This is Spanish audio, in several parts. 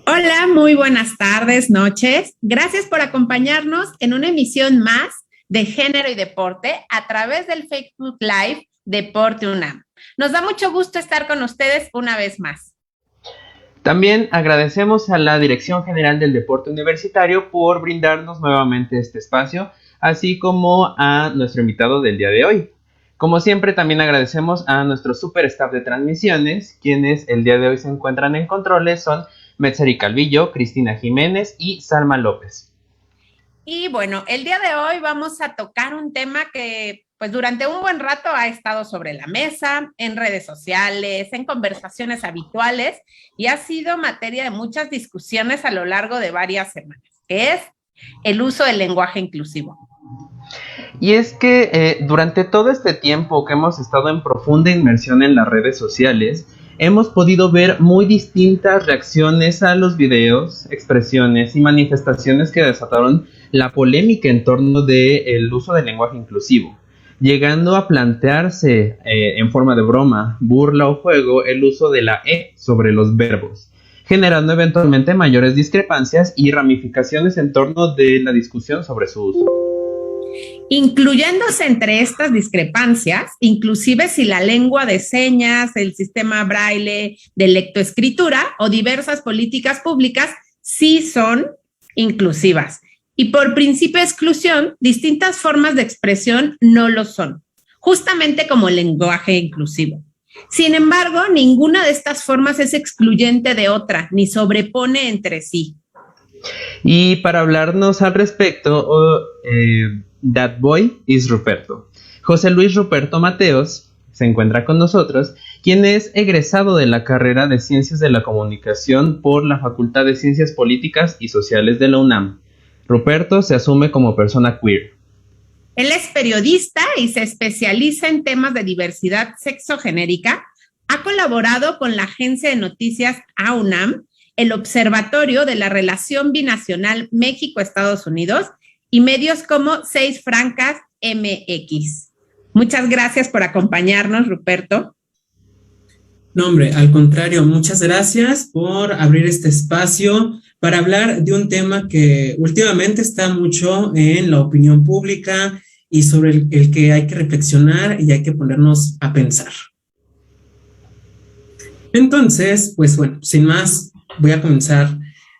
Hola, muy buenas tardes, noches. Gracias por acompañarnos en una emisión más de Género y Deporte a través del Facebook Live Deporte UNAM. Nos da mucho gusto estar con ustedes una vez más. También agradecemos a la Dirección General del Deporte Universitario por brindarnos nuevamente este espacio, así como a nuestro invitado del día de hoy. Como siempre, también agradecemos a nuestro super staff de transmisiones, quienes el día de hoy se encuentran en controles, son Metzeri Calvillo, Cristina Jiménez y Salma López. Y bueno, el día de hoy vamos a tocar un tema que pues durante un buen rato ha estado sobre la mesa, en redes sociales, en conversaciones habituales y ha sido materia de muchas discusiones a lo largo de varias semanas, que es el uso del lenguaje inclusivo. Y es que durante todo este tiempo que hemos estado en profunda inmersión en las redes sociales, hemos podido ver muy distintas reacciones a los videos, expresiones y manifestaciones que desataron la polémica en torno del uso del lenguaje inclusivo, llegando a plantearse en forma de broma, burla o juego el uso de la E sobre los verbos, generando eventualmente mayores discrepancias y ramificaciones en torno de la discusión sobre su uso. Incluyéndose entre estas discrepancias, inclusive si la lengua de señas, el sistema braille de lectoescritura o diversas políticas públicas sí son inclusivas. Y por principio de exclusión, distintas formas de expresión no lo son, justamente como el lenguaje inclusivo. Sin embargo, ninguna de estas formas es excluyente de otra, ni sobrepone entre sí. Y para hablarnos al respecto, That Boy is Ruperto. José Luis Ruperto Mateos se encuentra con nosotros, quien es egresado de la carrera de Ciencias de la Comunicación por la Facultad de Ciencias Políticas y Sociales de la UNAM. Ruperto se asume como persona queer. Él es periodista y se especializa en temas de diversidad sexogenérica. Ha colaborado con la agencia de noticias AUNAM, el Observatorio de la Relación Binacional México-Estados Unidos y medios como Seis Francas MX. Muchas gracias por acompañarnos, Ruperto. No, hombre, al contrario, muchas gracias por abrir este espacio para hablar de un tema que últimamente está mucho en la opinión pública y sobre el que hay que reflexionar y hay que ponernos a pensar. Entonces, pues bueno, sin más, voy a comenzar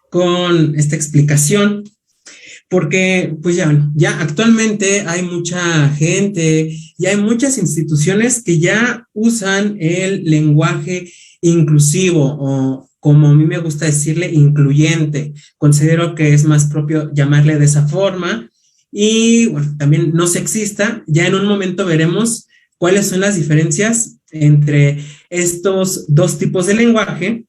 con esta explicación, porque pues ya actualmente hay mucha gente y hay muchas instituciones que ya usan el lenguaje inclusivo o, como a mí me gusta decirle, incluyente. Considero que es más propio llamarle de esa forma y bueno, también no sexista. Ya en un momento veremos cuáles son las diferencias entre estos dos tipos de lenguaje.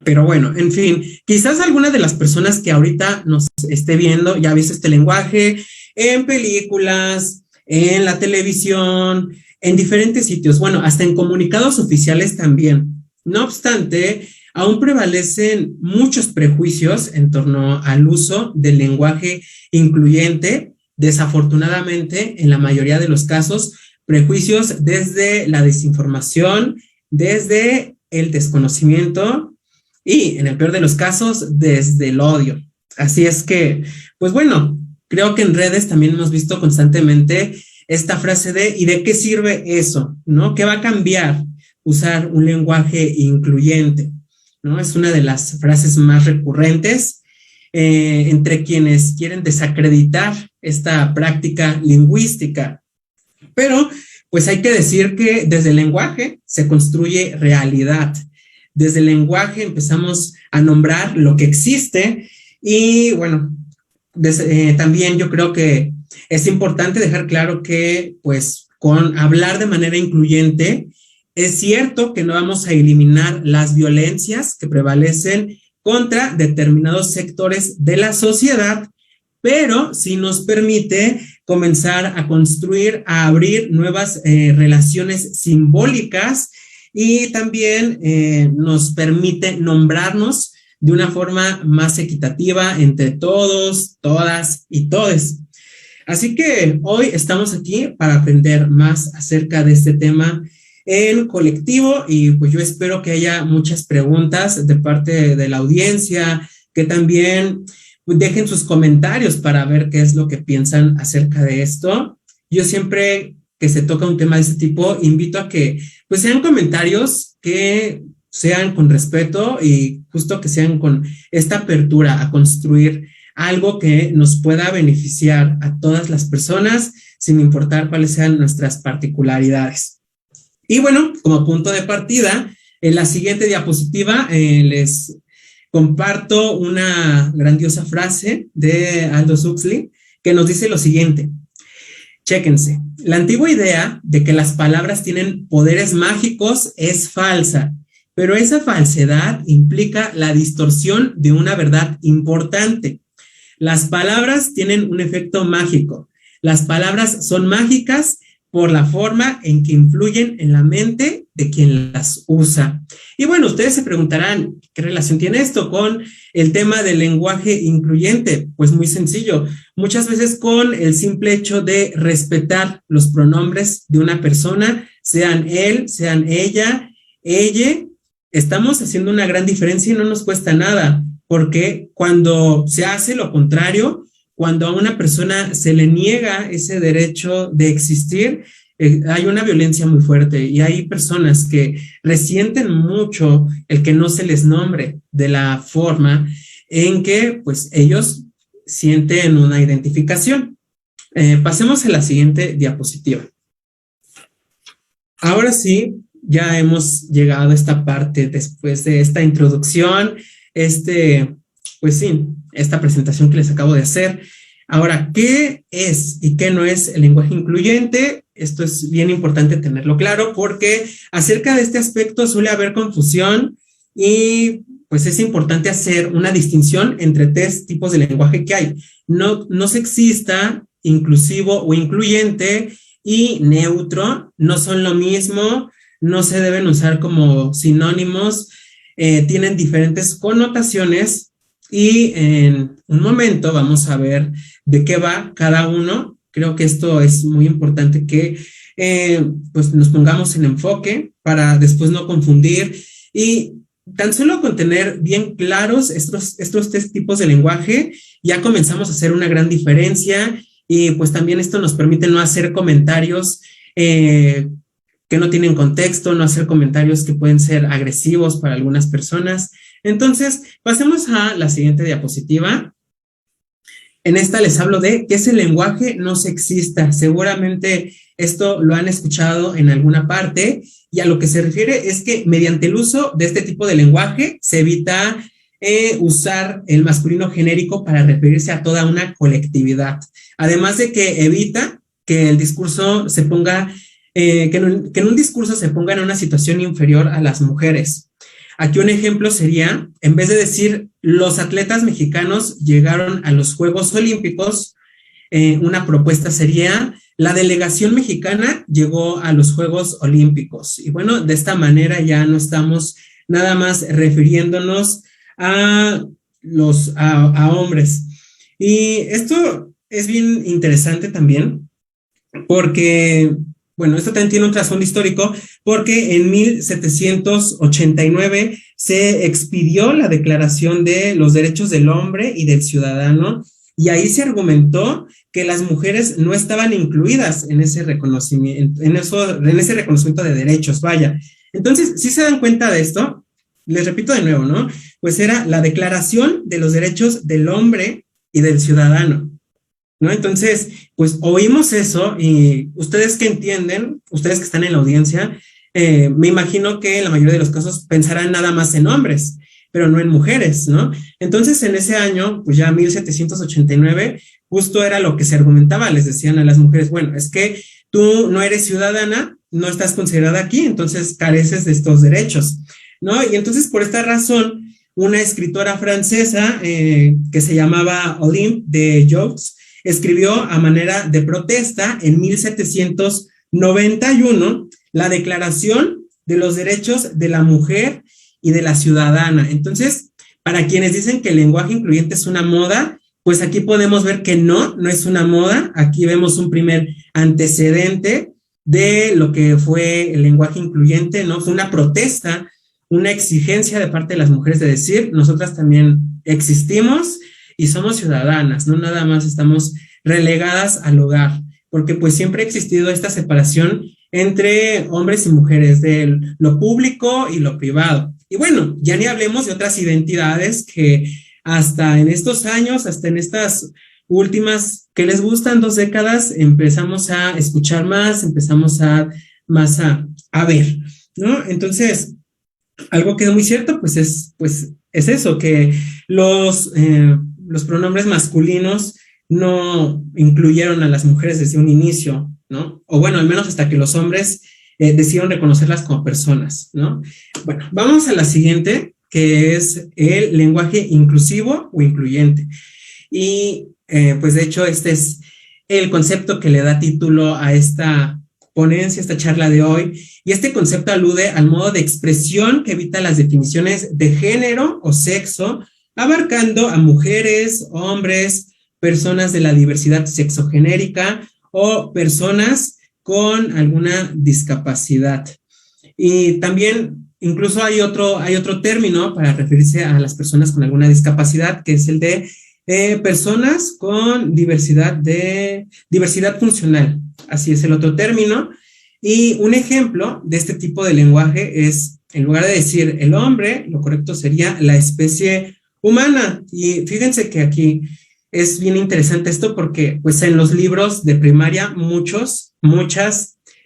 Pero bueno, en fin, quizás alguna de las personas que ahorita nos esté viendo ya ha visto este lenguaje en películas, en la televisión, en diferentes sitios, bueno, hasta en comunicados oficiales también. No obstante, aún prevalecen muchos prejuicios en torno al uso del lenguaje incluyente, desafortunadamente, en la mayoría de los casos, prejuicios desde la desinformación, desde el desconocimiento y, en el peor de los casos, desde el odio. Así es que, pues bueno, creo que en redes también hemos visto constantemente esta frase de ¿y de qué sirve eso? ¿No? ¿Qué va a cambiar usar un lenguaje incluyente? ¿No? Es una de las frases más recurrentes entre quienes quieren desacreditar esta práctica lingüística. Pero, pues hay que decir que desde el lenguaje se construye realidad. Desde el lenguaje empezamos a nombrar lo que existe y bueno, también yo creo que es importante dejar claro que pues con hablar de manera incluyente es cierto que no vamos a eliminar las violencias que prevalecen contra determinados sectores de la sociedad, pero sí nos permite comenzar a construir, a abrir nuevas relaciones simbólicas y también nos permite nombrarnos de una forma más equitativa entre todos, todas y todes. Así que hoy estamos aquí para aprender más acerca de este tema en colectivo, y pues yo espero que haya muchas preguntas de parte de la audiencia, que también dejen sus comentarios para ver qué es lo que piensan acerca de esto. Yo siempre que se toca un tema de este tipo, invito a que pues sean comentarios que sean con respeto y justo que sean con esta apertura a construir algo que nos pueda beneficiar a todas las personas, sin importar cuáles sean nuestras particularidades. Y bueno, como punto de partida, en la siguiente diapositiva les comparto una grandiosa frase de Aldous Huxley que nos dice lo siguiente. Chéquense, la antigua idea de que las palabras tienen poderes mágicos es falsa, pero esa falsedad implica la distorsión de una verdad importante. Las palabras tienen un efecto mágico. Las palabras son mágicas por la forma en que influyen en la mente de quien las usa. Y bueno, ustedes se preguntarán, ¿qué relación tiene esto con el tema del lenguaje incluyente? Pues muy sencillo. Muchas veces con el simple hecho de respetar los pronombres de una persona, sean él, sean ella, estamos haciendo una gran diferencia y no nos cuesta nada, porque cuando se hace lo contrario, cuando a una persona se le niega ese derecho de existir, hay una violencia muy fuerte y hay personas que resienten mucho el que no se les nombre de la forma en que pues ellos sienten una identificación. Pasemos a la siguiente diapositiva. Ahora sí, ya hemos llegado a esta parte después de esta introducción, pues sí, esta presentación que les acabo de hacer. Ahora, ¿qué es y qué no es el lenguaje incluyente? Esto es bien importante tenerlo claro porque acerca de este aspecto suele haber confusión y pues es importante hacer una distinción entre tres tipos de lenguaje que hay. No sexista, inclusivo o incluyente y neutro no son lo mismo, no se deben usar como sinónimos, tienen diferentes connotaciones. Y en un momento vamos a ver de qué va cada uno. Creo que esto es muy importante que pues nos pongamos en enfoque para después no confundir. Y tan solo con tener bien claros estos tres tipos de lenguaje, ya comenzamos a hacer una gran diferencia. Y pues también esto nos permite no hacer comentarios que no tienen contexto, no hacer comentarios que pueden ser agresivos para algunas personas. Entonces, pasemos a la siguiente diapositiva. En esta les hablo de qué es el lenguaje no sexista. Seguramente esto lo han escuchado en alguna parte y a lo que se refiere es que mediante el uso de este tipo de lenguaje se evita usar el masculino genérico para referirse a toda una colectividad. Además de que evita que el discurso se ponga, que en un discurso se ponga en una situación inferior a las mujeres. Aquí un ejemplo sería, en vez de decir los atletas mexicanos llegaron a los Juegos Olímpicos, una propuesta sería la delegación mexicana llegó a los Juegos Olímpicos. Y bueno, de esta manera ya no estamos nada más refiriéndonos a hombres. Y esto es bien interesante también porque, bueno, esto también tiene un trasfondo histórico porque en 1789 se expidió la Declaración de los Derechos del Hombre y del Ciudadano y ahí se argumentó que las mujeres no estaban incluidas en ese reconocimiento, en ese reconocimiento de derechos, vaya. Entonces, si se dan cuenta de esto, les repito de nuevo, ¿no? Pues era la Declaración de los Derechos del Hombre y del Ciudadano, ¿no? Entonces, pues oímos eso y ustedes que entienden, ustedes que están en la audiencia, me imagino que en la mayoría de los casos pensarán nada más en hombres, pero no en mujeres, ¿no? Entonces, en ese año, pues ya 1789, justo era lo que se argumentaba, les decían a las mujeres, bueno, es que tú no eres ciudadana, no estás considerada aquí, entonces careces de estos derechos, ¿no? Y entonces, por esta razón, una escritora francesa que se llamaba Olympe de Joules, escribió a manera de protesta en 1791 la Declaración de los Derechos de la Mujer y de la Ciudadana. Entonces, para quienes dicen que el lenguaje incluyente es una moda, pues aquí podemos ver que no es una moda. Aquí vemos un primer antecedente de lo que fue el lenguaje incluyente, ¿no? Fue una protesta, una exigencia de parte de las mujeres de decir, nosotras también existimos y somos ciudadanas, no nada más estamos relegadas al hogar, porque pues siempre ha existido esta separación entre hombres y mujeres, de lo público y lo privado. Y bueno, ya ni hablemos de otras identidades que hasta en estos años, hasta en estas últimas que les gustan 2 décadas, empezamos a escuchar más, empezamos a ver, ¿no? Entonces, algo que es muy cierto, pues es eso, que los pronombres masculinos no incluyeron a las mujeres desde un inicio, ¿no? O bueno, al menos hasta que los hombres decidieron reconocerlas como personas, ¿no? Bueno, vamos a la siguiente, que es el lenguaje inclusivo o incluyente. Y pues de hecho este es el concepto que le da título a esta ponencia, esta charla de hoy, y este concepto alude al modo de expresión que evita las definiciones de género o sexo, abarcando a mujeres, hombres, personas de la diversidad sexogenérica o personas con alguna discapacidad. Y también incluso hay otro término para referirse a las personas con alguna discapacidad, que es el de personas con diversidad funcional. Así es el otro término. Y un ejemplo de este tipo de lenguaje es, en lugar de decir el hombre, lo correcto sería la especie humana. Y fíjense que aquí es bien interesante esto porque pues en los libros de primaria muchas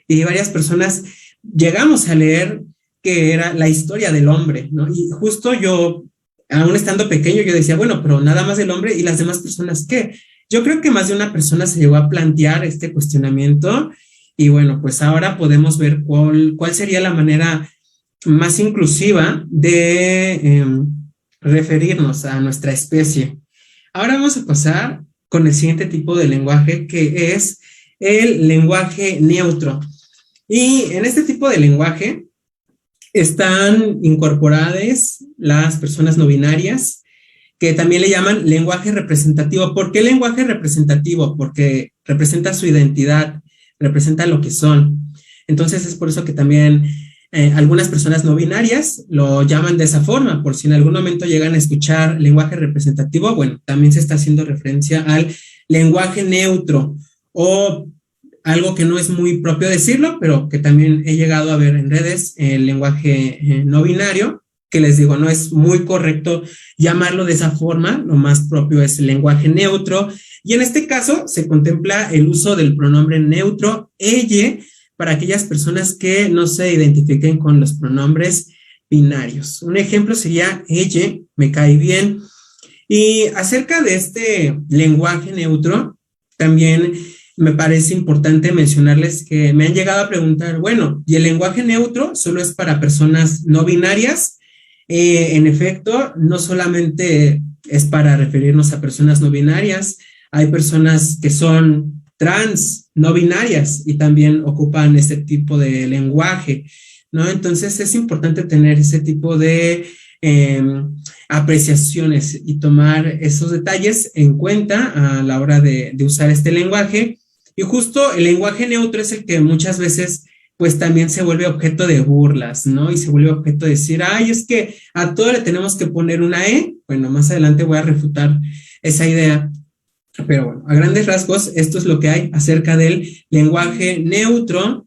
y varias personas llegamos a leer que era la historia del hombre, ¿no? Y justo yo, aún estando pequeño, yo decía, bueno, pero nada más del hombre y las demás personas, ¿qué? Yo creo que más de una persona se llegó a plantear este cuestionamiento y bueno, pues ahora podemos ver cuál sería la manera más inclusiva de referirnos a nuestra especie. Ahora vamos a pasar con el siguiente tipo de lenguaje, que es el lenguaje neutro. Y en este tipo de lenguaje están incorporadas las personas no binarias, que también le llaman lenguaje representativo. ¿Por qué lenguaje representativo? Porque representa su identidad, representa lo que son. Entonces es por eso que también algunas personas no binarias lo llaman de esa forma, por si en algún momento llegan a escuchar lenguaje representativo, bueno, también se está haciendo referencia al lenguaje neutro o algo que no es muy propio decirlo, pero que también he llegado a ver en redes, el lenguaje no binario, que les digo, no es muy correcto llamarlo de esa forma, lo más propio es el lenguaje neutro, y en este caso se contempla el uso del pronombre neutro, ella, para aquellas personas que no se identifiquen con los pronombres binarios. Un ejemplo sería ella, me cae bien. Y acerca de este lenguaje neutro, también me parece importante mencionarles que me han llegado a preguntar, bueno, ¿y el lenguaje neutro solo es para personas no binarias? En efecto, no solamente es para referirnos a personas no binarias, hay personas que son trans, no binarias, y también ocupan este tipo de lenguaje, ¿no? Entonces es importante tener ese tipo de apreciaciones y tomar esos detalles en cuenta a la hora de usar este lenguaje. Y justo el lenguaje neutro es el que muchas veces pues también se vuelve objeto de burlas, ¿no? Y se vuelve objeto de decir, ay, es que a todo le tenemos que poner una E. Bueno, más adelante voy a refutar esa idea. Pero bueno, a grandes rasgos, esto es lo que hay acerca del lenguaje neutro.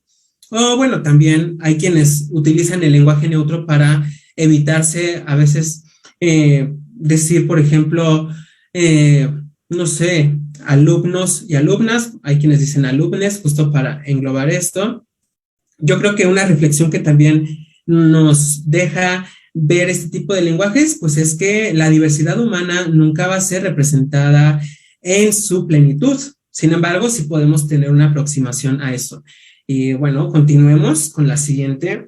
O bueno, también hay quienes utilizan el lenguaje neutro para evitarse a veces decir, por ejemplo, no sé, alumnos y alumnas, hay quienes dicen alumnes, justo para englobar esto. Yo creo que una reflexión que también nos deja ver este tipo de lenguajes, pues es que la diversidad humana nunca va a ser representada en su plenitud. Sin embargo, sí podemos tener una aproximación a eso. Y bueno, continuemos con la siguiente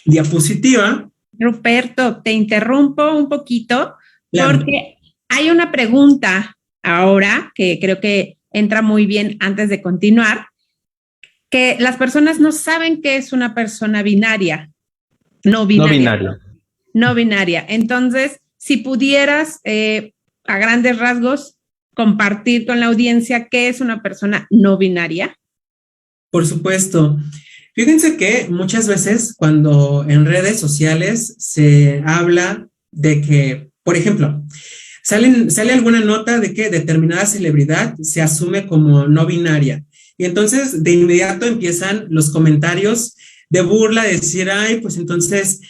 diapositiva. Ruperto, te interrumpo un poquito Claro. porque hay una pregunta ahora que creo que entra muy bien antes de continuar, que las personas no saben qué es una persona binaria, no binaria. No binaria. Entonces, si pudieras, a grandes rasgos, compartir con la audiencia qué es una persona no binaria. Por supuesto. Fíjense que muchas veces cuando en redes sociales se habla de que, por ejemplo, sale alguna nota de que determinada celebridad se asume como no binaria. Y entonces de inmediato empiezan los comentarios de burla, de decir, ay, pues entonces,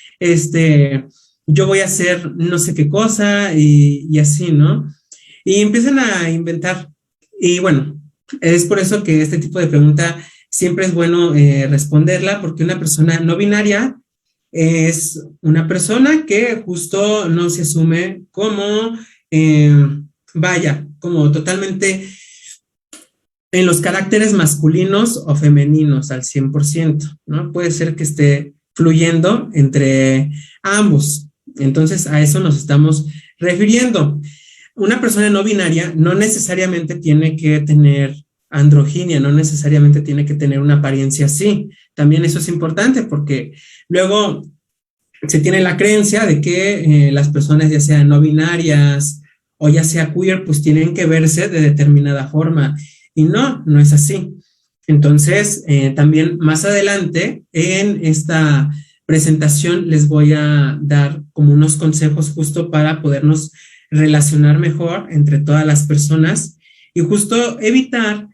yo voy a hacer no sé qué cosa y así, ¿no? Y empiezan a inventar. Y bueno, es por eso que este tipo de pregunta siempre es bueno responderla, porque una persona no binaria es una persona que justo no se asume como, como totalmente en los caracteres masculinos o femeninos al 100%, ¿no? Puede ser que esté fluyendo entre ambos. Entonces, a eso nos estamos refiriendo. Una persona no binaria no necesariamente tiene que tener androginia, no necesariamente tiene que tener una apariencia así. También eso es importante porque luego se tiene la creencia de que las personas ya sean no binarias o ya sea queer, pues tienen que verse de determinada forma. Y no es así. Entonces, también más adelante en esta presentación les voy a dar como unos consejos justo para podernos relacionar mejor entre todas las personas y justo evitar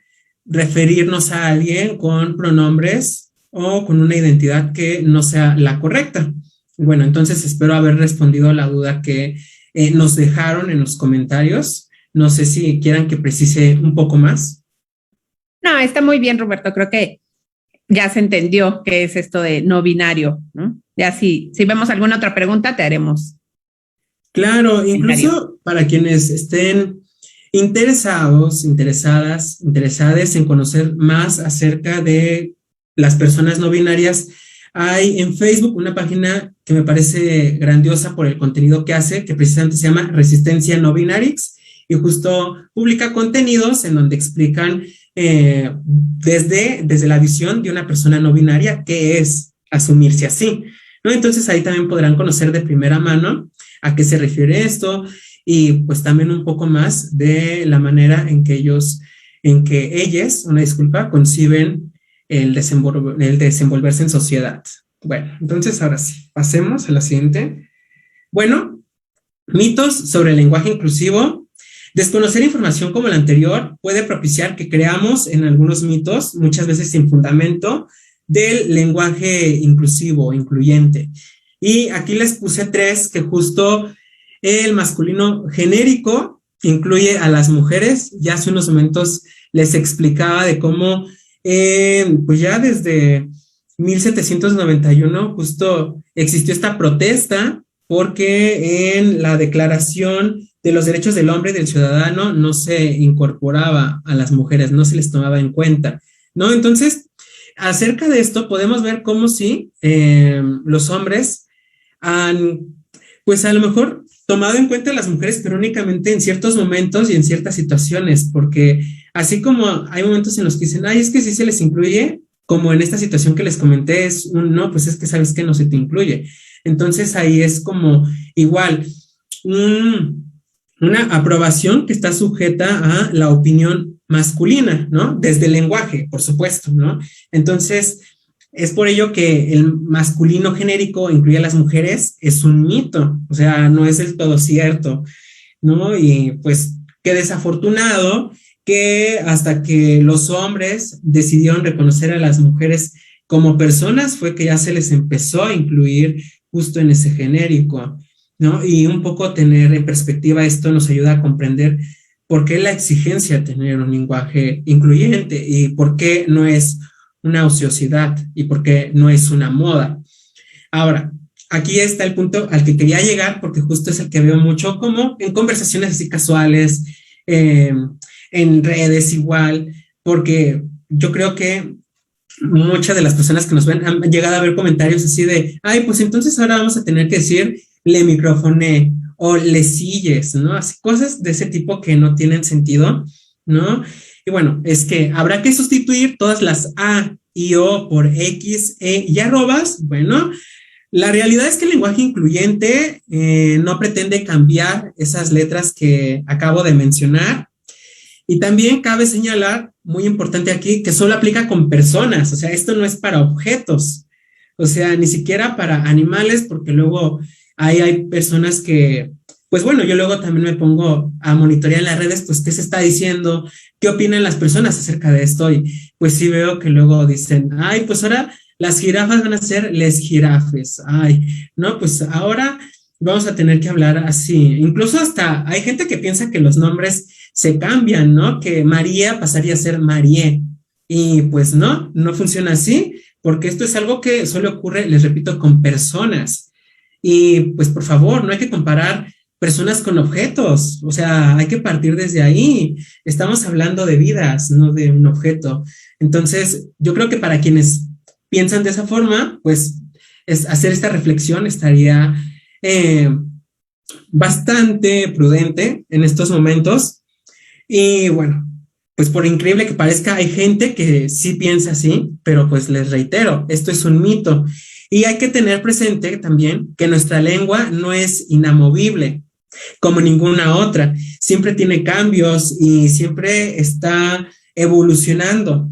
referirnos a alguien con pronombres o con una identidad que no sea la correcta. Bueno, entonces espero haber respondido a la duda que nos dejaron en los comentarios. No sé si quieran que precise un poco más. No, está muy bien, Roberto. Creo que ya se entendió qué es esto de no binario, ¿no? Ya si vemos alguna otra pregunta, te haremos. Claro, incluso para quienes estén interesados, interesadas en conocer más acerca de las personas no binarias, hay en Facebook una página que me parece grandiosa por el contenido que hace, que precisamente se llama Resistencia No Binarix, y justo publica contenidos en donde explican desde la visión de una persona no binaria qué es asumirse así, ¿no? Entonces ahí también podrán conocer de primera mano a qué se refiere esto y pues también un poco más de la manera en que ellas, conciben el desenvolverse en sociedad. Bueno, entonces ahora sí, pasemos a la siguiente. Bueno, mitos sobre el lenguaje inclusivo. Desconocer información como la anterior puede propiciar que creamos en algunos mitos, muchas veces sin fundamento, del lenguaje inclusivo, incluyente. Y aquí les puse 3, que justo el masculino genérico incluye a las mujeres. Ya hace unos momentos les explicaba de cómo, pues ya desde 1791 justo existió esta protesta porque en la Declaración de los Derechos del Hombre y del Ciudadano no se incorporaba a las mujeres, no se les tomaba en cuenta, ¿no? Entonces, acerca de esto podemos ver cómo sí los hombres han, pues a lo mejor tomado en cuenta a las mujeres, pero únicamente en ciertos momentos y en ciertas situaciones, porque así como hay momentos en los que dicen, ay, es que sí se les incluye, como en esta situación que les comenté, es un no, pues es que sabes que no se te incluye. Entonces ahí es como igual una aprobación que está sujeta a la opinión masculina, ¿no? Desde el lenguaje, por supuesto, ¿no? Entonces, es por ello que el masculino genérico incluye a las mujeres, es un mito, o sea, no es del todo cierto, ¿no? Y pues qué desafortunado que hasta que los hombres decidieron reconocer a las mujeres como personas fue que ya se les empezó a incluir justo en ese genérico, ¿no? Y un poco tener en perspectiva esto nos ayuda a comprender por qué la exigencia de tener un lenguaje incluyente y por qué no es una ociosidad y por qué no es una moda. Ahora, aquí está el punto al que quería llegar porque justo es el que veo mucho como en conversaciones así casuales, en redes igual, porque yo creo que muchas de las personas que nos ven han llegado a ver comentarios así de, ay, pues entonces ahora vamos a tener que decir le microfoné o le silles, ¿no? Así cosas de ese tipo que no tienen sentido, ¿no? Y bueno, es que habrá que sustituir todas las A y O por X, E y arrobas. Bueno, la realidad es que el lenguaje incluyente no pretende cambiar esas letras que acabo de mencionar. Y también cabe señalar, muy importante aquí, que solo aplica con personas, o sea, esto no es para objetos, o sea, ni siquiera para animales, porque luego hay personas que, pues bueno, yo luego también me pongo a monitorear en las redes, pues qué se está diciendo, qué opinan las personas acerca de esto, y pues sí veo que luego dicen, ay, pues ahora las jirafas van a ser les jirafes, ay, no, pues ahora vamos a tener que hablar así. Incluso hasta hay gente que piensa que los nombres se cambian, ¿no? Que María pasaría a ser Marie. Y pues no, no funciona así, porque esto es algo que solo ocurre, les repito, con personas. Y pues por favor, no hay que comparar personas con objetos, o sea, hay que partir desde ahí. Estamos hablando de vidas, no de un objeto. Entonces, yo creo que para quienes piensan de esa forma, pues hacer esta reflexión estaría bastante prudente en estos momentos. Y bueno, pues por increíble que parezca, hay gente que sí piensa así, pero pues les reitero, esto es un mito. Y hay que tener presente también que nuestra lengua no es inamovible como ninguna otra. Siempre tiene cambios y siempre está evolucionando.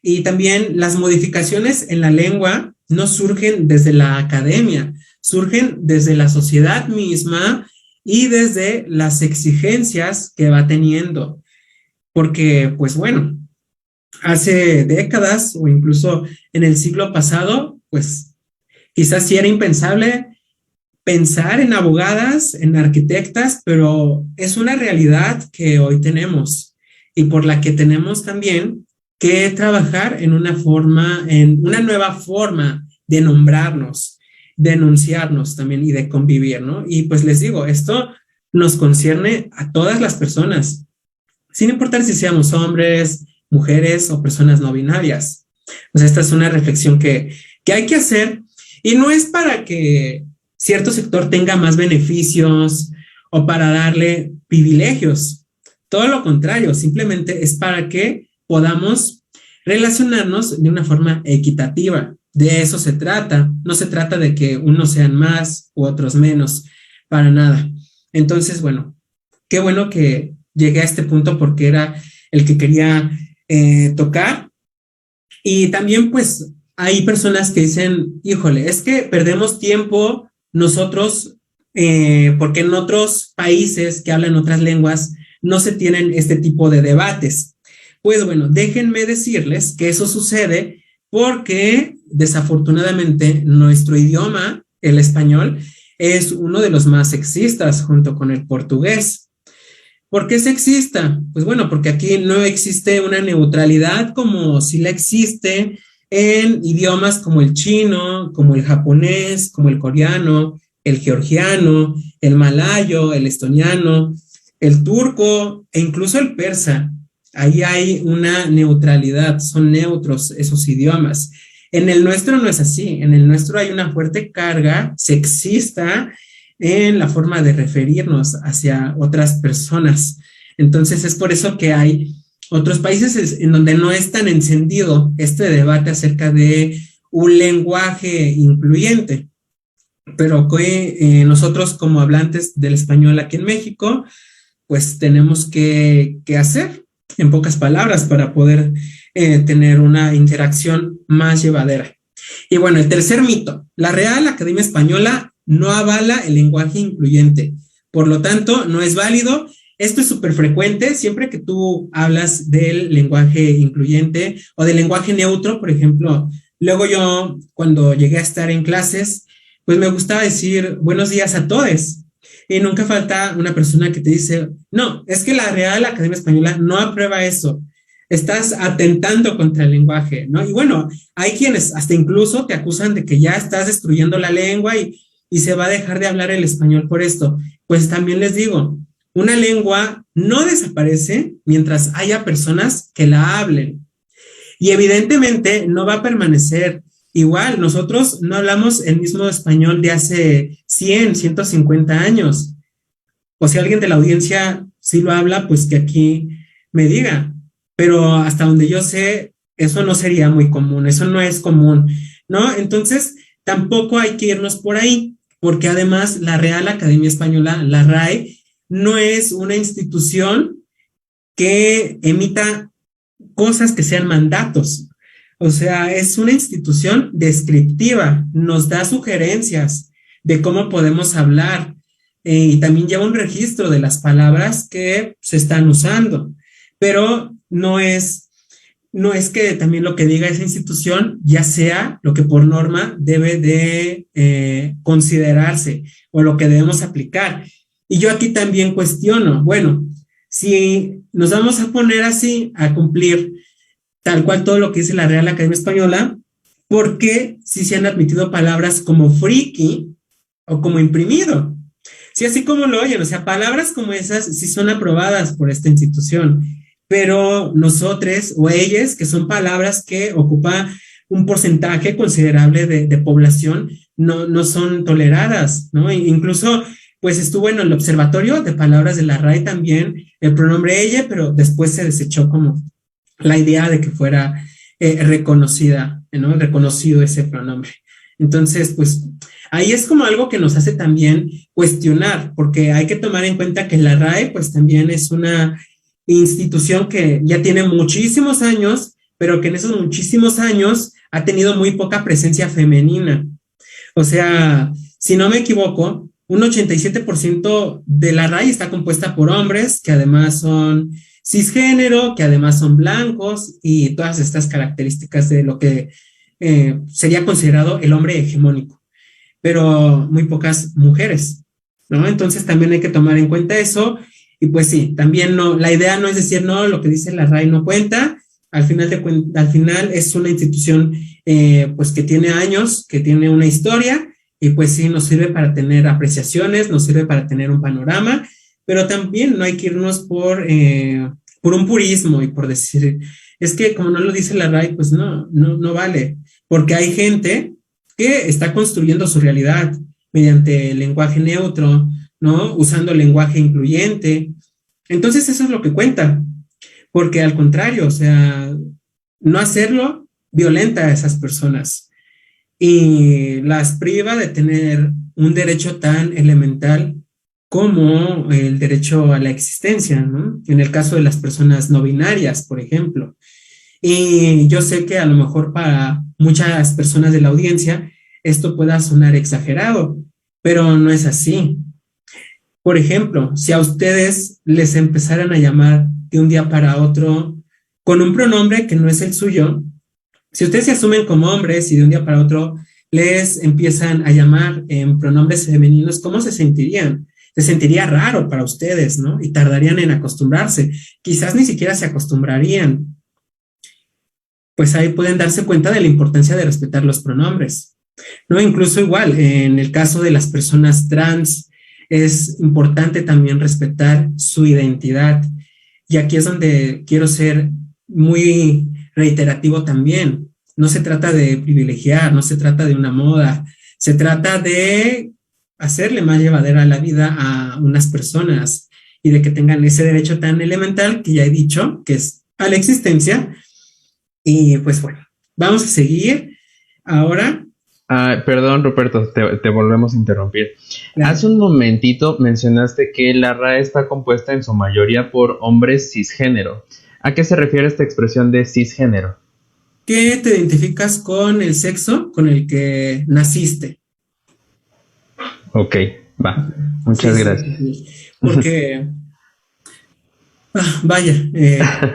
Y también las modificaciones en la lengua no surgen desde la academia, surgen desde la sociedad misma y desde las exigencias que va teniendo. Porque, pues bueno, hace décadas o incluso en el siglo pasado, pues quizás sí era impensable pensar en abogadas, en arquitectas, pero es una realidad que hoy tenemos y por la que tenemos también que trabajar en una nueva forma de nombrarnos, de enunciarnos también y de convivir, ¿no? Y pues les digo, esto nos concierne a todas las personas, sin importar si seamos hombres, mujeres o personas no binarias. O sea, esta es una reflexión que hay que hacer y no es para que cierto sector tenga más beneficios o para darle privilegios. Todo lo contrario, simplemente es para que podamos relacionarnos de una forma equitativa. De eso se trata. No se trata de que unos sean más u otros menos, para nada. Entonces, bueno, qué bueno que llegué a este punto porque era el que quería tocar. Y también, pues, hay personas que dicen, híjole, es que perdemos tiempo nosotros porque en otros países que hablan otras lenguas no se tienen este tipo de debates. Pues bueno, déjenme decirles que eso sucede porque desafortunadamente nuestro idioma, el español, es uno de los más sexistas junto con el portugués. ¿Por qué sexista? Pues bueno, porque aquí no existe una neutralidad como si la existe en idiomas como el chino, como el japonés, como el coreano, el georgiano, el malayo, el estoniano, el turco e incluso el persa. Ahí hay una neutralidad, son neutros esos idiomas. En el nuestro no es así, en el nuestro hay una fuerte carga sexista en la forma de referirnos hacia otras personas. Entonces es por eso que hay otros países en donde no es tan encendido este debate acerca de un lenguaje incluyente, pero que nosotros como hablantes del español aquí en México, pues tenemos que hacer, en pocas palabras, para poder tener una interacción más llevadera. Y bueno, el tercer mito, la Real Academia Española no avala el lenguaje incluyente, por lo tanto, no es válido. Esto es súper frecuente, siempre que tú hablas del lenguaje incluyente o del lenguaje neutro, por ejemplo, luego yo cuando llegué a estar en clases, pues me gustaba decir buenos días a todos. Y nunca falta una persona que te dice, no, es que la Real Academia Española no aprueba eso. Estás atentando contra el lenguaje, ¿no? Y bueno, hay quienes hasta incluso te acusan de que ya estás destruyendo la lengua y se va a dejar de hablar el español por esto. Pues también les digo, una lengua no desaparece mientras haya personas que la hablen. Y evidentemente no va a permanecer igual. Nosotros no hablamos el mismo español de hace 100, 150 años. O si alguien de la audiencia sí lo habla, pues que aquí me diga. Pero hasta donde yo sé, eso no sería muy común, eso no es común, ¿no? Entonces, tampoco hay que irnos por ahí, porque además la Real Academia Española, la RAE, no es una institución que emita cosas que sean mandatos. O sea, es una institución descriptiva, nos da sugerencias de cómo podemos hablar y también lleva un registro de las palabras que se están usando, pero no es que también lo que diga esa institución ya sea lo que por norma debe de considerarse o lo que debemos aplicar. Y yo aquí también cuestiono, bueno, si nos vamos a poner así a cumplir tal cual todo lo que dice la Real Academia Española, ¿por qué si se han admitido palabras como friki o como imprimido? Sí, así como lo oyen, o sea, palabras como esas sí son aprobadas por esta institución, pero nosotros o ellas, que son palabras que ocupan un porcentaje considerable de población, no son toleradas, ¿no? Incluso, pues estuvo en el observatorio de palabras de la RAE también el pronombre ella, pero después se desechó como la idea de que fuera reconocida, ¿no? Reconocido ese pronombre. Entonces, pues ahí es como algo que nos hace también cuestionar, porque hay que tomar en cuenta que la RAE, pues también es una institución que ya tiene muchísimos años, pero que en esos muchísimos años ha tenido muy poca presencia femenina. O sea, si no me equivoco, un 87% de la RAE está compuesta por hombres que además son cisgénero, que además son blancos y todas estas características de lo que sería considerado el hombre hegemónico, pero muy pocas mujeres, ¿no? Entonces también hay que tomar en cuenta eso y pues sí, también no, la idea no es decir, no, lo que dice la RAE no cuenta, al final es una institución pues que tiene años, que tiene una historia y pues sí nos sirve para tener apreciaciones, nos sirve para tener un panorama, pero también no hay que irnos por un purismo y por decir, es que como no lo dice la RAE, pues no vale, porque hay gente que está construyendo su realidad mediante el lenguaje neutro, ¿no? Usando el lenguaje incluyente. Entonces eso es lo que cuenta, porque al contrario, o sea, no hacerlo violenta a esas personas y las priva de tener un derecho tan elemental como el derecho a la existencia, ¿no? En el caso de las personas no binarias, por ejemplo. Y yo sé que a lo mejor para muchas personas de la audiencia esto pueda sonar exagerado, pero no es así. Por ejemplo, si a ustedes les empezaran a llamar de un día para otro con un pronombre que no es el suyo, si ustedes se asumen como hombres y de un día para otro les empiezan a llamar en pronombres femeninos, ¿cómo se sentirían? Se sentiría raro para ustedes, ¿no? Y tardarían en acostumbrarse. Quizás ni siquiera se acostumbrarían. Pues ahí pueden darse cuenta de la importancia de respetar los pronombres, ¿no? Incluso igual, en el caso de las personas trans, es importante también respetar su identidad. Y aquí es donde quiero ser muy reiterativo también. No se trata de privilegiar, no se trata de una moda, se trata de hacerle más llevadera la vida a unas personas y de que tengan ese derecho tan elemental que ya he dicho, que es a la existencia. Y pues bueno, vamos a seguir ahora. Perdón, Ruperto, te volvemos a interrumpir. Claro. Hace un momentito mencionaste que la RAE está compuesta en su mayoría por hombres cisgénero. ¿A qué se refiere esta expresión de cisgénero? Que te identificas con el sexo con el que naciste. Ok, va. Muchas gracias. Sí. Porque, vaya,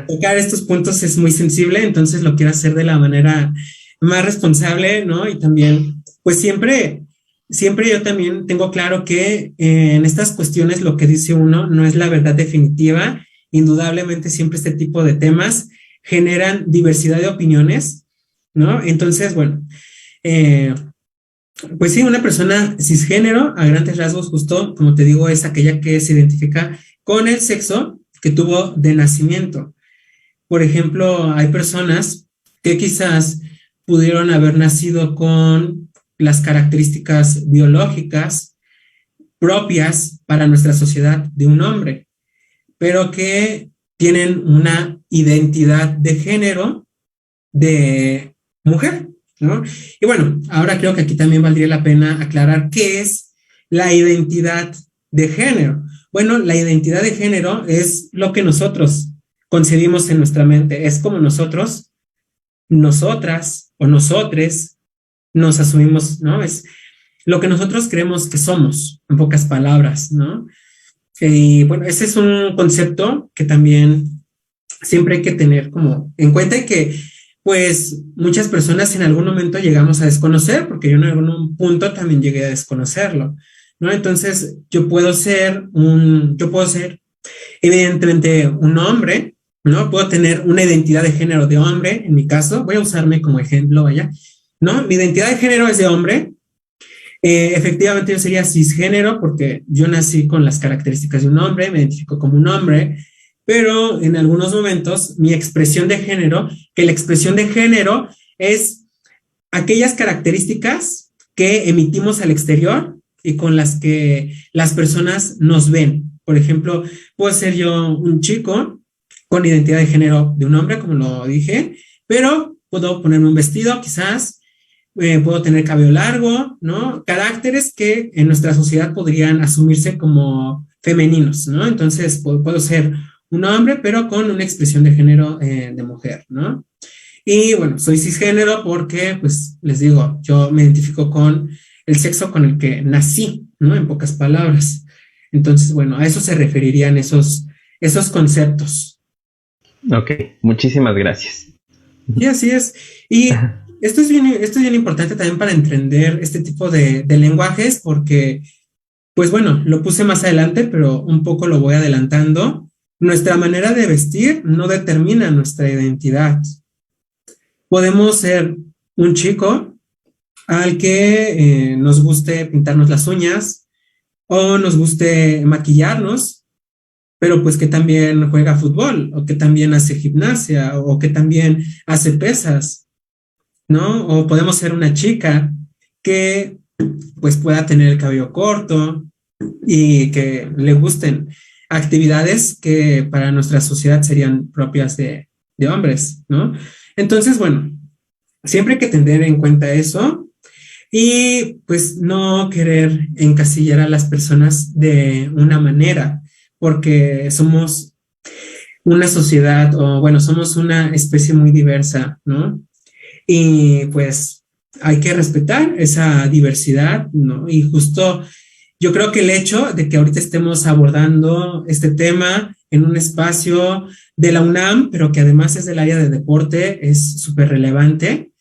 tocar estos puntos es muy sensible, entonces lo quiero hacer de la manera más responsable, ¿no? Y también, pues siempre yo también tengo claro que en estas cuestiones lo que dice uno no es la verdad definitiva. Indudablemente siempre este tipo de temas generan diversidad de opiniones, ¿no? Entonces, bueno, pues sí, una persona cisgénero, a grandes rasgos, justo como te digo, es aquella que se identifica con el sexo que tuvo de nacimiento. Por ejemplo, hay personas que quizás pudieron haber nacido con las características biológicas propias para nuestra sociedad de un hombre, pero que tienen una identidad de género de mujer, ¿no? Y bueno, ahora creo que aquí también valdría la pena aclarar qué es la identidad de género. Bueno, la identidad de género es lo que nosotros concebimos en nuestra mente. Es como nosotros, nosotras o nosotres nos asumimos, ¿no? Es lo que nosotros creemos que somos, en pocas palabras, ¿no? Y bueno, ese es un concepto que también siempre hay que tener como en cuenta y que pues muchas personas en algún momento llegamos a desconocer, porque yo en algún punto también llegué a desconocerlo, ¿no? Entonces yo puedo ser evidentemente un hombre, ¿no? Puedo tener una identidad de género de hombre, en mi caso, voy a usarme como ejemplo, vaya, ¿no? Mi identidad de género es de hombre. Efectivamente yo sería cisgénero porque yo nací con las características de un hombre, me identifico como un hombre, pero en algunos momentos mi expresión de género, que la expresión de género es aquellas características que emitimos al exterior y con las que las personas nos ven. Por ejemplo, puedo ser yo un chico con identidad de género de un hombre, como lo dije, pero puedo ponerme un vestido quizás, puedo tener cabello largo, ¿no? Caracteres que en nuestra sociedad podrían asumirse como femeninos, ¿no? Entonces puedo ser un hombre, pero con una expresión de género de mujer, ¿no? Y bueno, soy cisgénero porque, pues, les digo, yo me identifico con el sexo con el que nací, ¿no? En pocas palabras. Entonces, bueno, a eso se referirían esos conceptos. Ok, muchísimas gracias. Y así es. Y esto es bien importante también para entender este tipo de lenguajes porque, pues bueno, lo puse más adelante, pero un poco lo voy adelantando. Nuestra manera de vestir no determina nuestra identidad. Podemos ser un chico al que nos guste pintarnos las uñas o nos guste maquillarnos, pero pues que también juega fútbol o que también hace gimnasia o que también hace pesas, ¿no? O podemos ser una chica que pues pueda tener el cabello corto y que le gusten actividades que para nuestra sociedad serían propias de hombres, ¿no? Entonces, bueno, siempre hay que tener en cuenta eso y pues no querer encasillar a las personas de una manera, porque somos una sociedad o bueno, somos una especie muy diversa, ¿no? Y pues hay que respetar esa diversidad, ¿no? Y justo yo creo que el hecho de que ahorita estemos abordando este tema en un espacio de la UNAM, pero que además es del área de deporte, es súper relevante.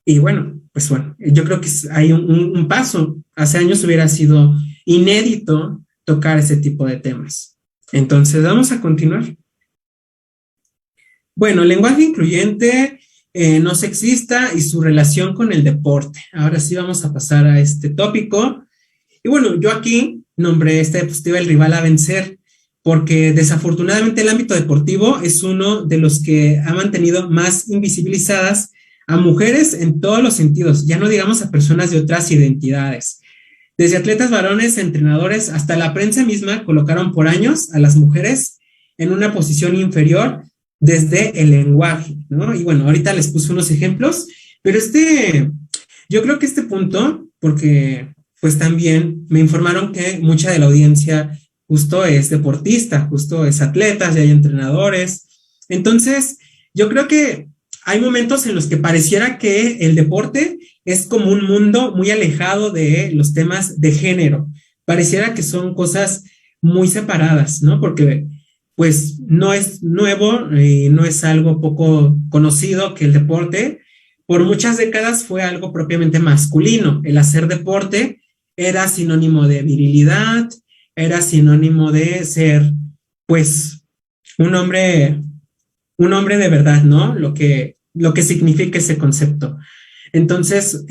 Y bueno, pues bueno, yo creo que hay un paso. Hace años hubiera sido inédito tocar ese tipo de temas. Entonces, vamos a continuar. Bueno, lenguaje incluyente, no sexista y su relación con el deporte. Ahora sí vamos a pasar a este tópico. Y bueno, yo aquí nombré esta diapositiva el rival a vencer, porque desafortunadamente el ámbito deportivo es uno de los que ha mantenido más invisibilizadas a mujeres en todos los sentidos, ya no digamos a personas de otras identidades. Desde atletas varones, entrenadores, hasta la prensa misma colocaron por años a las mujeres en una posición inferior desde el lenguaje, ¿no? Y bueno, ahorita les puse unos ejemplos, pero yo creo que este punto, porque pues también me informaron que mucha de la audiencia justo es deportista, justo es atletas y hay entrenadores. Entonces, yo creo que hay momentos en los que pareciera que el deporte es como un mundo muy alejado de los temas de género. Pareciera que son cosas muy separadas, ¿no? Porque pues no es nuevo y no es algo poco conocido que el deporte por muchas décadas fue algo propiamente masculino. El hacer deporte era sinónimo de virilidad, era sinónimo de ser pues un hombre de verdad, ¿no? Lo que significa ese concepto. Entonces,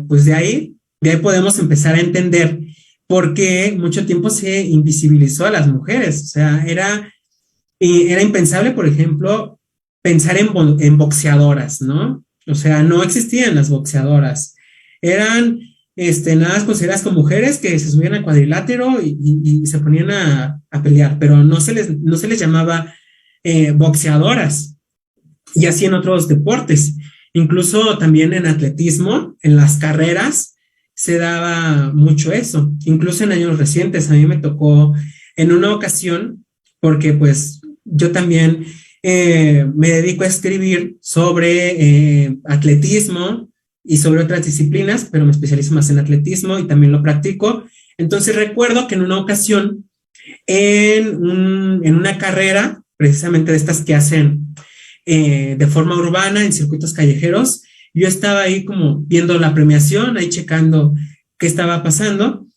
pues de ahí podemos empezar a entender por qué mucho tiempo se invisibilizó a las mujeres. O sea, era impensable, por ejemplo, pensar en boxeadoras, ¿no? O sea, no existían las boxeadoras. Eran nada más consideradas como mujeres que se subían al cuadrilátero y se ponían a pelear, pero no se les llamaba boxeadoras, y así en otros deportes, incluso también en atletismo, en las carreras, se daba mucho eso, incluso en años recientes. A mí me tocó en una ocasión, porque pues yo también me dedico a escribir sobre atletismo y sobre otras disciplinas, pero me especializo más en atletismo y también lo practico. Entonces recuerdo que en una ocasión, en una carrera, precisamente de estas que hacen de forma urbana en circuitos callejeros, yo estaba ahí como viendo la premiación, ahí checando qué estaba pasando,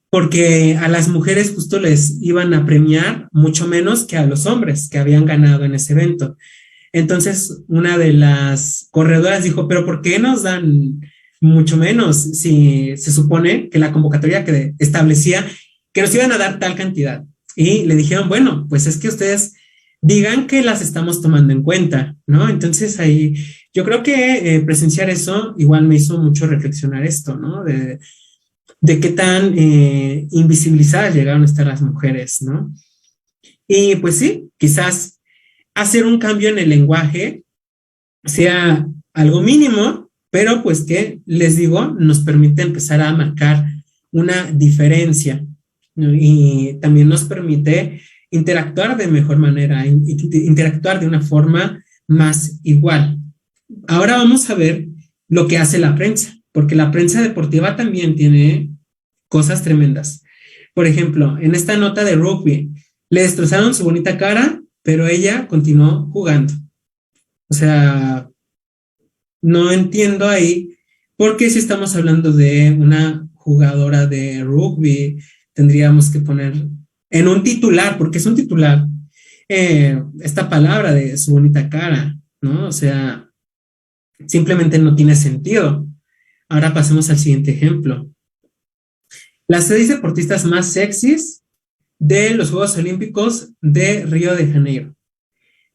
porque a las mujeres justo les iban a premiar mucho menos que a los hombres que habían ganado en ese evento. Entonces, una de las corredoras dijo, pero ¿por qué nos dan mucho menos si se supone que la convocatoria que establecía que nos iban a dar tal cantidad? Y le dijeron, bueno, pues es que ustedes digan que las estamos tomando en cuenta, ¿no? Entonces ahí yo creo que presenciar eso igual me hizo mucho reflexionar esto, ¿no? De qué tan invisibilizadas llegaron a estar las mujeres, ¿no? Y pues sí, quizás hacer un cambio en el lenguaje sea algo mínimo, pero pues que, les digo, nos permite empezar a marcar una diferencia, ¿no? Y también nos permite interactuar de mejor manera, interactuar de una forma más igual. Ahora vamos a ver lo que hace la prensa, porque la prensa deportiva también tiene cosas tremendas. Por ejemplo, en esta nota de rugby, le destrozaron su bonita cara, pero ella continuó jugando. O sea, no entiendo ahí por qué si estamos hablando de una jugadora de rugby, tendríamos que poner en un titular, porque es un titular, esta palabra de su bonita cara, ¿no? O sea, simplemente no tiene sentido. Ahora pasemos al siguiente ejemplo. Las 6 deportistas más sexys de los Juegos Olímpicos de Río de Janeiro.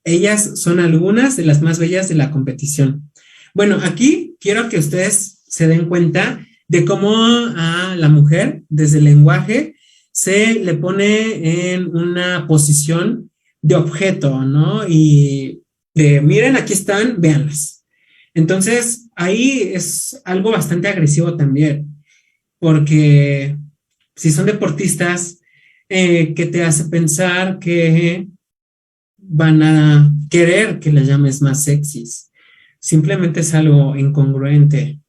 Ellas son algunas de las más bellas de la competición. Bueno, aquí quiero que ustedes se den cuenta de cómo a la mujer, desde el lenguaje, se le pone en una posición de objeto, ¿no? Y de, miren, aquí están, véanlas. Entonces, ahí es algo bastante agresivo también, porque si son deportistas, ¿qué te hace pensar que van a querer que las llames más sexys? Simplemente es algo incongruente,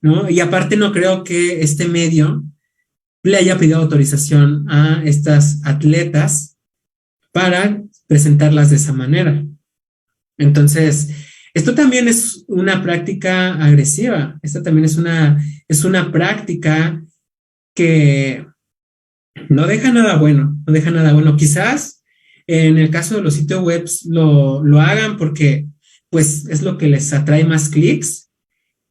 ¿no? Y aparte no creo que este medio le haya pedido autorización a estas atletas para presentarlas de esa manera. Entonces, esto también es una práctica agresiva, esto también es una práctica que no deja nada bueno, no deja nada bueno. Quizás en el caso de los sitios web lo hagan porque pues es lo que les atrae más clics,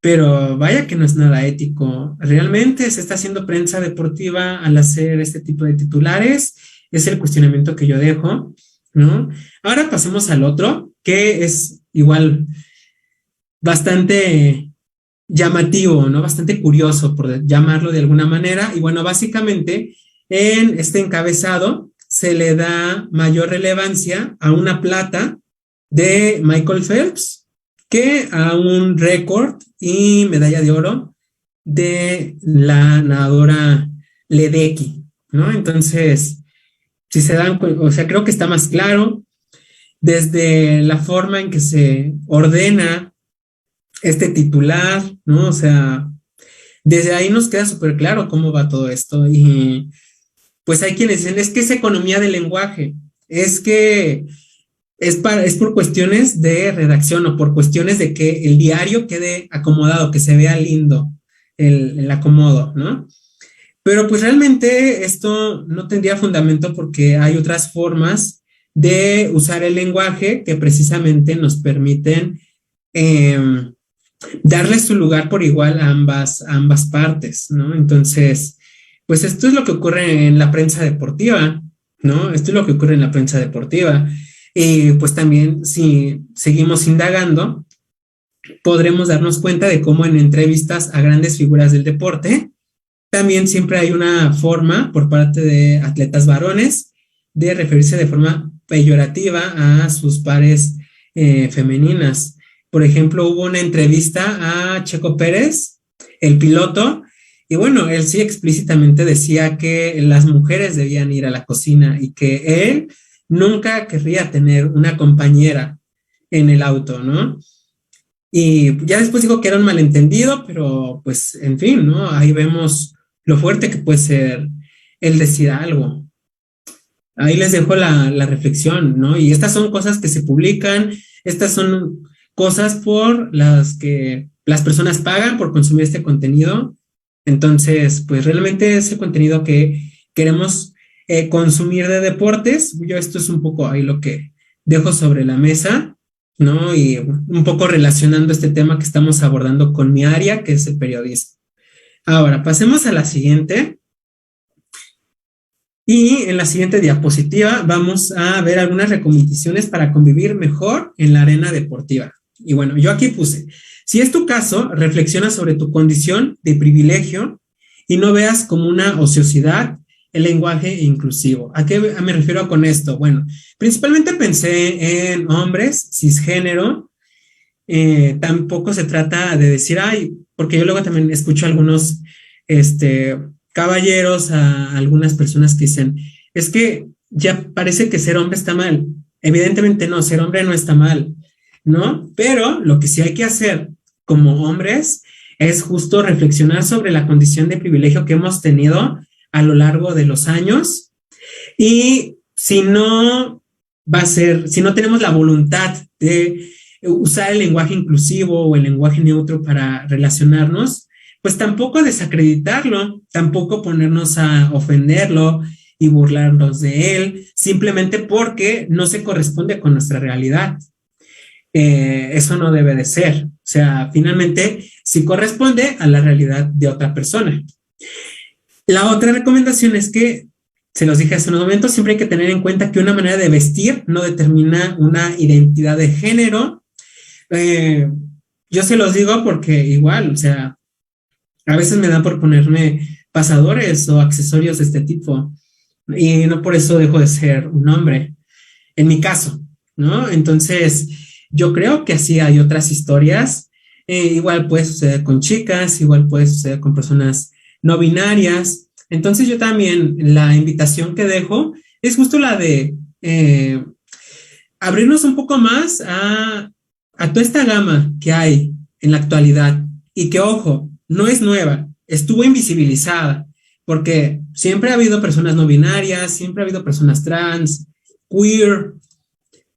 pero vaya que no es nada ético. Realmente se está haciendo prensa deportiva al hacer este tipo de titulares, es el cuestionamiento que yo dejo, ¿no? Ahora pasemos al otro, que es igual bastante llamativo, ¿no? Bastante curioso, por llamarlo de alguna manera. Y bueno, básicamente en este encabezado se le da mayor relevancia a una plata de Michael Phelps que a un récord y medalla de oro de la nadadora Ledecky, ¿no? Entonces, si se dan, o sea, creo que está más claro desde la forma en que se ordena este titular, ¿no? O sea, desde ahí nos queda súper claro cómo va todo esto. Y pues hay quienes dicen, es que es economía del lenguaje, es que es por cuestiones de redacción o por cuestiones de que el diario quede acomodado, que se vea lindo el acomodo, ¿no? Pero pues realmente esto no tendría fundamento porque hay otras formas de usar el lenguaje que precisamente nos permiten darle su lugar por igual a ambas partes, ¿no? Entonces, pues esto es lo que ocurre en la prensa deportiva, ¿no? Esto es lo que ocurre en la prensa deportiva. Y pues también si seguimos indagando, podremos darnos cuenta de cómo en entrevistas a grandes figuras del deporte, también siempre hay una forma por parte de atletas varones de referirse de forma peyorativa a sus pares femeninas. Por ejemplo, hubo una entrevista a Checo Pérez, el piloto, y bueno, él sí explícitamente decía que las mujeres debían ir a la cocina y que él nunca querría tener una compañera en el auto, ¿no? Y ya después dijo que era un malentendido, pero pues, en fin, ¿no? Ahí vemos lo fuerte que puede ser el decir algo. Ahí les dejo la reflexión, ¿no? Y estas son cosas que se publican, estas son cosas por las que las personas pagan por consumir este contenido. Entonces, pues realmente ese contenido que queremos consumir de deportes, yo esto es un poco ahí lo que dejo sobre la mesa, ¿no? Y un poco relacionando este tema que estamos abordando con mi área, que es el periodismo. Ahora, pasemos a la siguiente. Y en la siguiente diapositiva vamos a ver algunas recomendaciones para convivir mejor en la arena deportiva. Y bueno, yo aquí puse, si es tu caso, reflexiona sobre tu condición de privilegio y no veas como una ociosidad el lenguaje inclusivo. ¿A qué me refiero con esto? Bueno, principalmente pensé en hombres, cisgénero. Tampoco se trata de decir, ay, porque yo luego también escucho a algunos, caballeros, a algunas personas que dicen, es que ya parece que ser hombre está mal. Evidentemente no, ser hombre no está mal, ¿no? Pero lo que sí hay que hacer como hombres es justo reflexionar sobre la condición de privilegio que hemos tenido a lo largo de los años y si no si no tenemos la voluntad de usar el lenguaje inclusivo o el lenguaje neutro para relacionarnos, pues tampoco desacreditarlo, tampoco ponernos a ofenderlo y burlarnos de él, simplemente porque no se corresponde con nuestra realidad. Eso no debe de ser. O sea, finalmente sí corresponde a la realidad de otra persona. La otra recomendación es que, se los dije hace unos momentos, siempre hay que tener en cuenta que una manera de vestir no determina una identidad de género. Yo se los digo porque igual, o sea, a veces me da por ponerme pasadores o accesorios de este tipo y no por eso dejo de ser un hombre, en mi caso, ¿no? Entonces, yo creo que así hay otras historias. Igual puede suceder con chicas, igual puede suceder con personas no binarias. Entonces, yo también la invitación que dejo es justo la de abrirnos un poco más a toda esta gama que hay en la actualidad y que, ojo, no es nueva, estuvo invisibilizada, porque siempre ha habido personas no binarias, siempre ha habido personas trans, queer,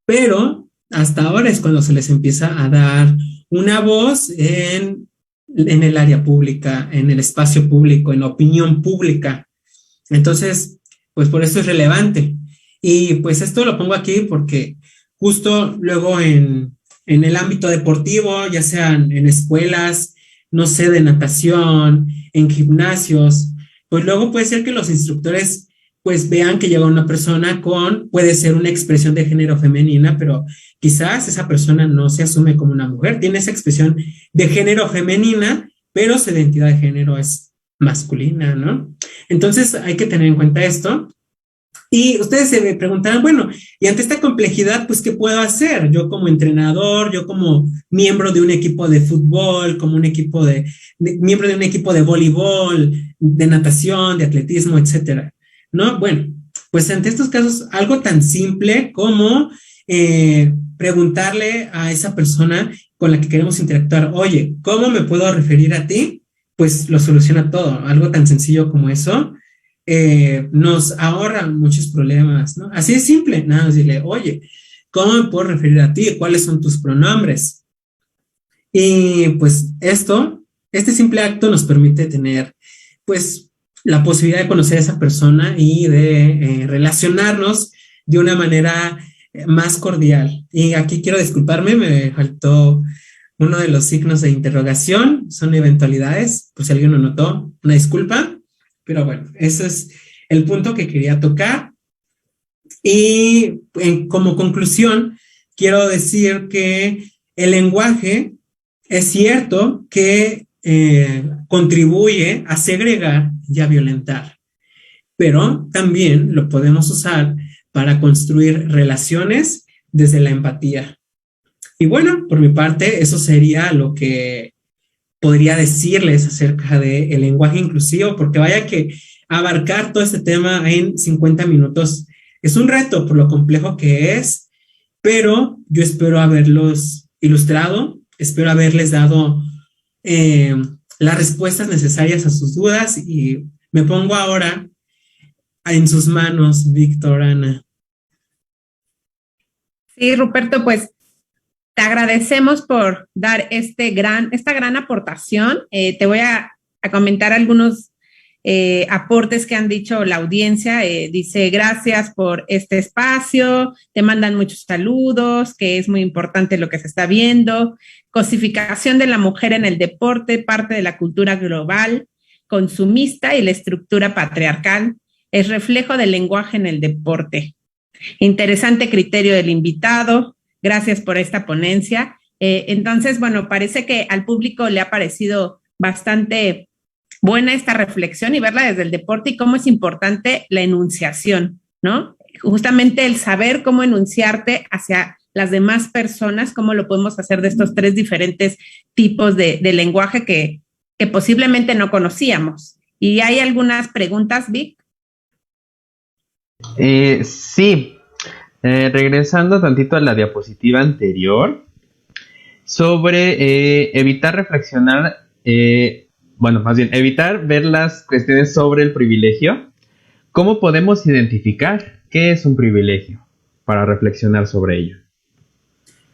pero hasta ahora es cuando se les empieza a dar una voz en el área pública, en el espacio público, en la opinión pública. Entonces, pues por eso es relevante. Y pues esto lo pongo aquí porque justo luego en el ámbito deportivo, ya sean en escuelas, no sé, de natación, en gimnasios, pues luego puede ser que los instructores pues vean que llega una persona puede ser una expresión de género femenina, pero quizás esa persona no se asume como una mujer, tiene esa expresión de género femenina, pero su identidad de género es masculina, ¿no? Entonces hay que tener en cuenta esto. Y ustedes se preguntarán, bueno, y ante esta complejidad, pues, ¿qué puedo hacer? Yo como entrenador, yo como miembro de un equipo de fútbol, como miembro de un equipo de voleibol, de natación, de atletismo, etcétera, ¿no? Bueno, pues ante estos casos, algo tan simple como preguntarle a esa persona con la que queremos interactuar, oye, ¿cómo me puedo referir a ti? Pues lo soluciona todo, algo tan sencillo como eso. Nos ahorran muchos problemas, ¿no? Así es simple, nada más decirle, oye, ¿cómo me puedo referir a ti? ¿Cuáles son tus pronombres? Y pues este simple acto nos permite tener, pues, la posibilidad de conocer a esa persona y de relacionarnos de una manera más cordial. Y aquí quiero disculparme, me faltó uno de los signos de interrogación, son eventualidades, por si alguien lo notó, una disculpa. Pero bueno, ese es el punto que quería tocar. Y como conclusión, quiero decir que el lenguaje es cierto que contribuye a segregar y a violentar, pero también lo podemos usar para construir relaciones desde la empatía. Y bueno, por mi parte, eso sería lo que podría decirles acerca del lenguaje inclusivo, porque vaya que abarcar todo este tema en 50 minutos Es un reto por lo complejo que es, pero yo espero haberlos ilustrado, espero haberles dado eh, las respuestas necesarias a sus dudas y me pongo ahora en sus manos, Víctor, Ana. Sí, Ruperto, pues te agradecemos por dar esta gran aportación. Te voy a comentar algunos aportes que han dicho la audiencia. Dice, gracias por este espacio, te mandan muchos saludos, que es muy importante lo que se está viendo. Cosificación de la mujer en el deporte, parte de la cultura global, consumista y la estructura patriarcal, es reflejo del lenguaje en el deporte. Interesante criterio del invitado. Gracias por esta ponencia. Entonces, bueno, parece que al público le ha parecido bastante buena esta reflexión y verla desde el deporte y cómo es importante la enunciación, ¿no? Justamente el saber cómo enunciarte hacia las demás personas, cómo lo podemos hacer de estos tres diferentes tipos de lenguaje que posiblemente no conocíamos. ¿Y hay algunas preguntas, Vic? Sí, regresando tantito a la diapositiva anterior, sobre evitar reflexionar, bueno, más bien, evitar ver las cuestiones sobre el privilegio. ¿Cómo podemos identificar qué es un privilegio para reflexionar sobre ello?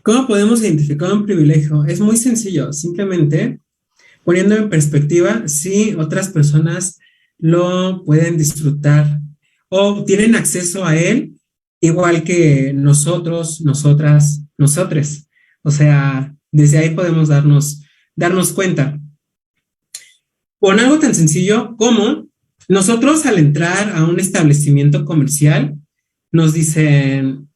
¿Cómo podemos identificar un privilegio? Es muy sencillo, simplemente poniendo en perspectiva si otras personas lo pueden disfrutar o tienen acceso a él igual que nosotros, nosotras, nosotres. O sea, desde ahí podemos darnos cuenta. Con algo tan sencillo como nosotros al entrar a un establecimiento comercial nos dicen,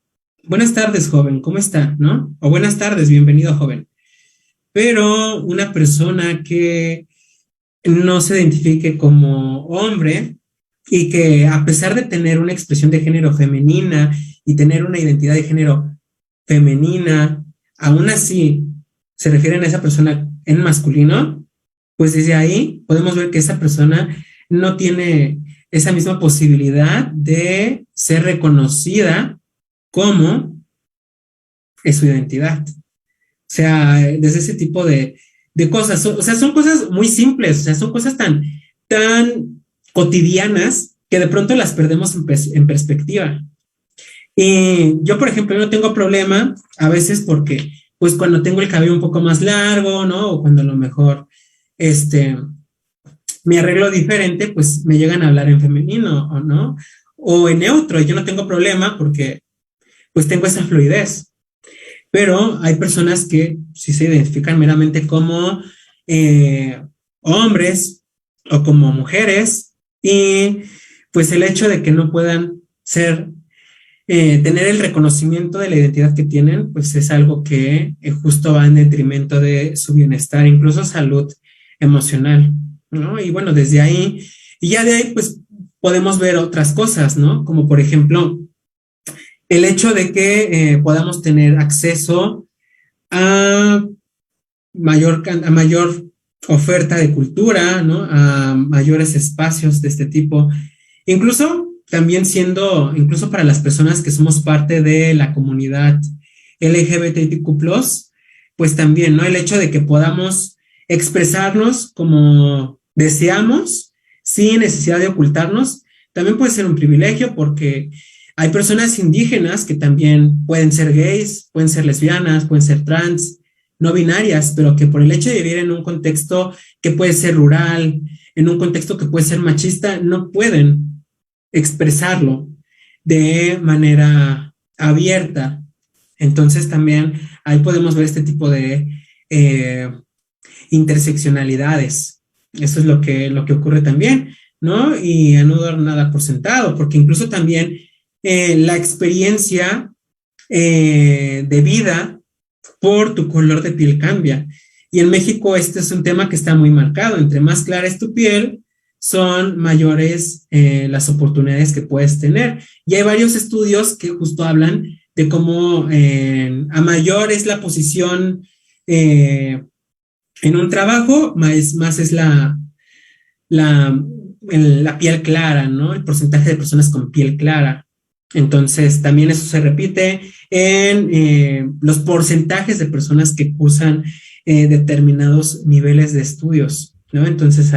buenas tardes, joven, ¿cómo está? ¿No? O buenas tardes, bienvenido, joven. Pero una persona que no se identifique como hombre y que a pesar de tener una expresión de género femenina y tener una identidad de género femenina, aún así se refieren a esa persona en masculino, pues desde ahí podemos ver que esa persona no tiene esa misma posibilidad de ser reconocida como es su identidad. O sea, desde ese tipo de cosas, o sea, son cosas muy simples, o sea, son cosas tan cotidianas que de pronto las perdemos en perspectiva. Y yo, por ejemplo, no tengo problema a veces porque, pues cuando tengo el cabello un poco más largo, ¿no? O cuando a lo mejor, me arreglo diferente, pues me llegan a hablar en femenino, ¿o no? O en neutro, yo no tengo problema porque, pues tengo esa fluidez. Pero hay personas que sí se identifican meramente como hombres o como mujeres y pues el hecho de que no puedan tener el reconocimiento de la identidad que tienen, pues es algo que justo va en detrimento de su bienestar, incluso salud emocional, ¿no? Y bueno, desde ahí, y ya de ahí pues podemos ver otras cosas, ¿no? Como por ejemplo, el hecho de que podamos tener acceso a mayor oferta de cultura, ¿no? A mayores espacios de este tipo, incluso también incluso para las personas que somos parte de la comunidad LGBTQ+, pues también, ¿no? El hecho de que podamos expresarnos como deseamos, sin necesidad de ocultarnos, también puede ser un privilegio porque hay personas indígenas que también pueden ser gays, pueden ser lesbianas, pueden ser trans, no binarias, pero que por el hecho de vivir en un contexto que puede ser rural, en un contexto que puede ser machista, no pueden expresarlo de manera abierta. Entonces también ahí podemos ver este tipo de interseccionalidades. Eso es lo que ocurre también, ¿no? Y a no dar nada por sentado, porque incluso también la experiencia de vida por tu color de piel cambia. Y en México este es un tema que está muy marcado. Entre más clara es tu piel, son mayores las oportunidades que puedes tener. Y hay varios estudios que justo hablan de cómo a mayor es la posición en un trabajo, más es la piel clara, ¿no? El porcentaje de personas con piel clara. Entonces, también eso se repite en los porcentajes de personas que cursan determinados niveles de estudios, ¿no? Entonces,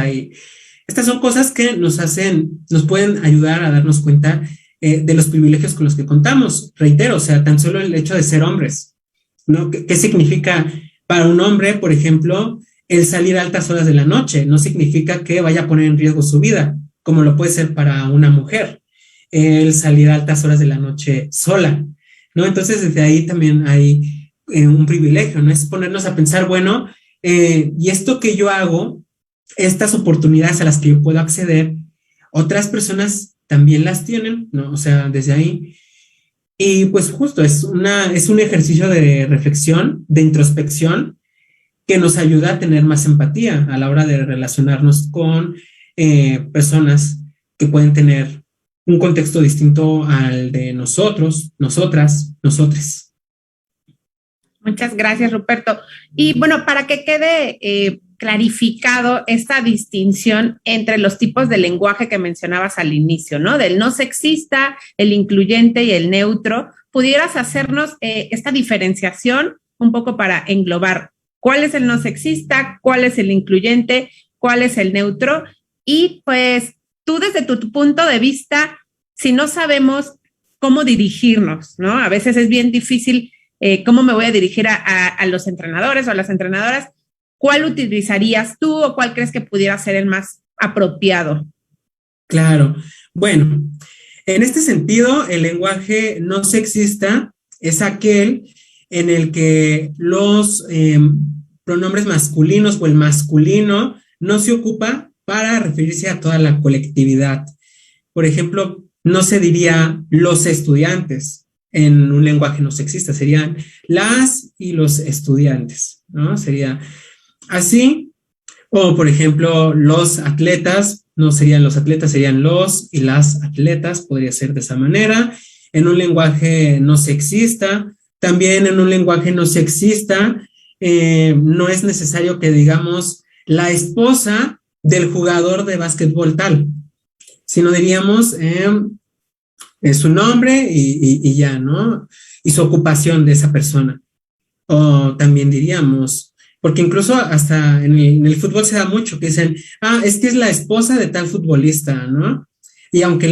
estas son cosas que nos pueden ayudar a darnos cuenta de los privilegios con los que contamos. Reitero, o sea, tan solo el hecho de ser hombres, ¿no? ¿Qué significa para un hombre, por ejemplo, el salir a altas horas de la noche? No significa que vaya a poner en riesgo su vida, como lo puede ser para una mujer, el salir a altas horas de la noche sola, ¿no? Entonces, desde ahí también hay un privilegio, ¿no? Es ponernos a pensar, bueno, y esto que yo hago, estas oportunidades a las que yo puedo acceder, otras personas también las tienen, ¿no? O sea, desde ahí. Y pues justo es un ejercicio de reflexión, de introspección, que nos ayuda a tener más empatía a la hora de relacionarnos con personas que pueden tener un contexto distinto al de nosotros, nosotras, nosotres. Muchas gracias, Ruperto. Y bueno, para que quede clarificado esta distinción entre los tipos de lenguaje que mencionabas al inicio, ¿no? Del no sexista, el incluyente y el neutro, ¿pudieras hacernos esta diferenciación un poco para englobar cuál es el no sexista, cuál es el incluyente, cuál es el neutro? Y pues tú desde tu punto de vista, si no sabemos cómo dirigirnos, ¿no? A veces es bien difícil cómo me voy a dirigir a los entrenadores o a las entrenadoras. ¿Cuál utilizarías tú o cuál crees que pudiera ser el más apropiado? Claro. Bueno, en este sentido, el lenguaje no sexista es aquel en el que los pronombres masculinos o el masculino no se ocupa para referirse a toda la colectividad. Por ejemplo, no se diría los estudiantes en un lenguaje no sexista, serían las y los estudiantes, ¿no? Sería así. O, por ejemplo, los atletas, no serían los atletas, serían los y las atletas, podría ser de esa manera. En un lenguaje no sexista, también en un lenguaje no sexista, no es necesario que digamos la esposa del jugador de básquetbol tal, sino diríamos su nombre y ya, ¿no? Y su ocupación de esa persona. O también diríamos, porque incluso hasta en el fútbol se da mucho que dicen, es que es la esposa de tal futbolista, ¿no? Y aunque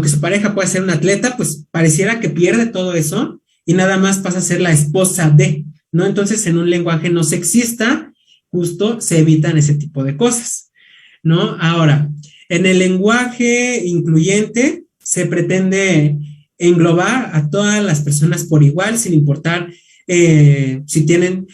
su pareja pueda ser un atleta, pues pareciera que pierde todo eso y nada más pasa a ser la esposa de, ¿no? Entonces, en un lenguaje no sexista, justo se evitan ese tipo de cosas, ¿no? Ahora, en el lenguaje incluyente se pretende englobar a todas las personas por igual, sin importar si tienen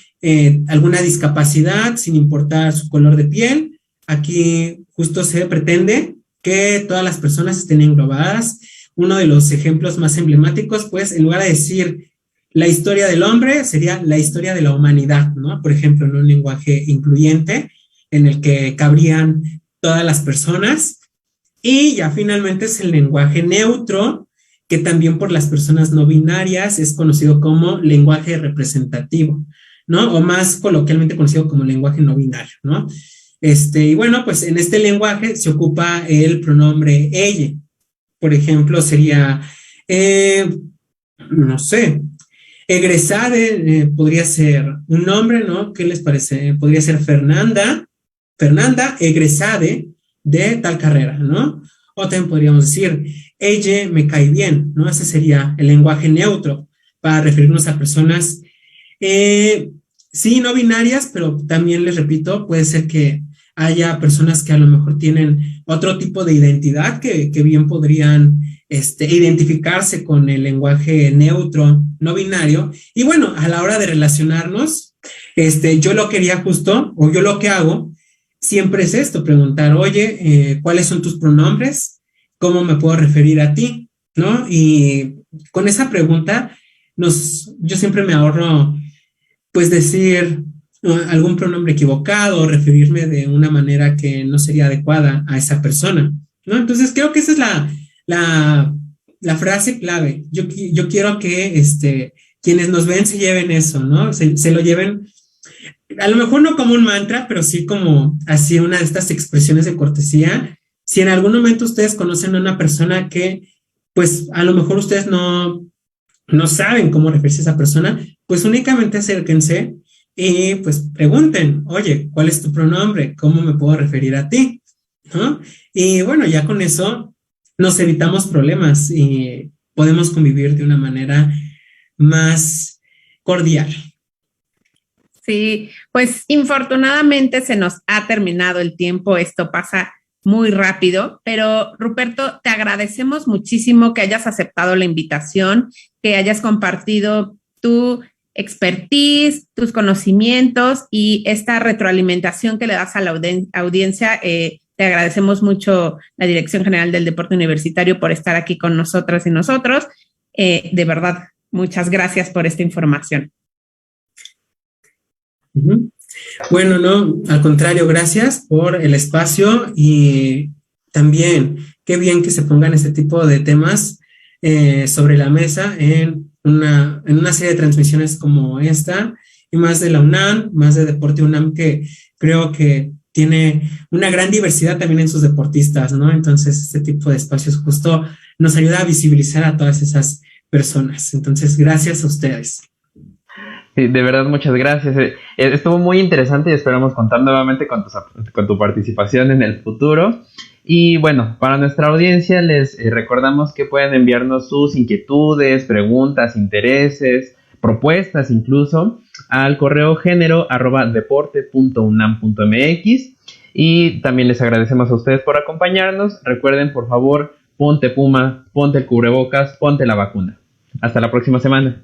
alguna discapacidad, sin importar su color de piel. Aquí justo se pretende que todas las personas estén englobadas. Uno de los ejemplos más emblemáticos, pues, en lugar de decir la historia del hombre, sería la historia de la humanidad, ¿no? Por ejemplo, en un lenguaje incluyente, en el que cabrían todas las personas. Y ya finalmente es el lenguaje neutro, que también por las personas no binarias es conocido como lenguaje representativo, ¿no? O más coloquialmente conocido como lenguaje no binario, ¿no? Y bueno, pues en este lenguaje se ocupa el pronombre ella. Por ejemplo, sería, no sé, egresade, podría ser un nombre, ¿no? ¿Qué les parece? Podría ser Fernanda, egresade de tal carrera, ¿no? O también podríamos decir, ella me cae bien, ¿no? Ese sería el lenguaje neutro para referirnos a personas, sí, no binarias, pero también les repito, puede ser que haya personas que a lo mejor tienen otro tipo de identidad que bien podrían identificarse con el lenguaje neutro, no binario. Y bueno, a la hora de relacionarnos, yo lo que hago siempre es esto, preguntar, oye, ¿cuáles son tus pronombres? ¿Cómo me puedo referir a ti? ¿No? Y con esa pregunta, yo siempre me ahorro, pues, decir algún pronombre equivocado o referirme de una manera que no sería adecuada a esa persona, ¿no? Entonces, creo que esa es la frase clave. Yo quiero que quienes nos ven se lleven eso, ¿no? Se lo lleven, a lo mejor no como un mantra, pero sí como así una de estas expresiones de cortesía. Si en algún momento ustedes conocen a una persona que pues a lo mejor ustedes no saben cómo referirse a esa persona, pues únicamente acérquense y pues pregunten, oye, ¿cuál es tu pronombre? ¿Cómo me puedo referir a ti? ¿No? Y bueno, ya con eso nos evitamos problemas y podemos convivir de una manera más cordial. Sí, pues infortunadamente se nos ha terminado el tiempo, esto pasa muy rápido, pero Ruperto, te agradecemos muchísimo que hayas aceptado la invitación, que hayas compartido tu expertise, tus conocimientos y esta retroalimentación que le das a la audiencia. Te agradecemos mucho la Dirección General del Deporte Universitario por estar aquí con nosotras y nosotros. De verdad, muchas gracias por esta información. Bueno, no, al contrario, gracias por el espacio y también qué bien que se pongan este tipo de temas sobre la mesa en una serie de transmisiones como esta y más de la UNAM, más de Deporte UNAM, que creo que tiene una gran diversidad también en sus deportistas, ¿no? Entonces, este tipo de espacios justo nos ayuda a visibilizar a todas esas personas. Entonces, gracias a ustedes. Sí, de verdad, muchas gracias. Estuvo muy interesante y esperamos contar nuevamente con tu participación en el futuro. Y bueno, para nuestra audiencia les recordamos que pueden enviarnos sus inquietudes, preguntas, intereses, propuestas incluso al correo género@deporte.unam.mx. Y también les agradecemos a ustedes por acompañarnos. Recuerden, por favor, ponte Puma, ponte el cubrebocas, ponte la vacuna. Hasta la próxima semana.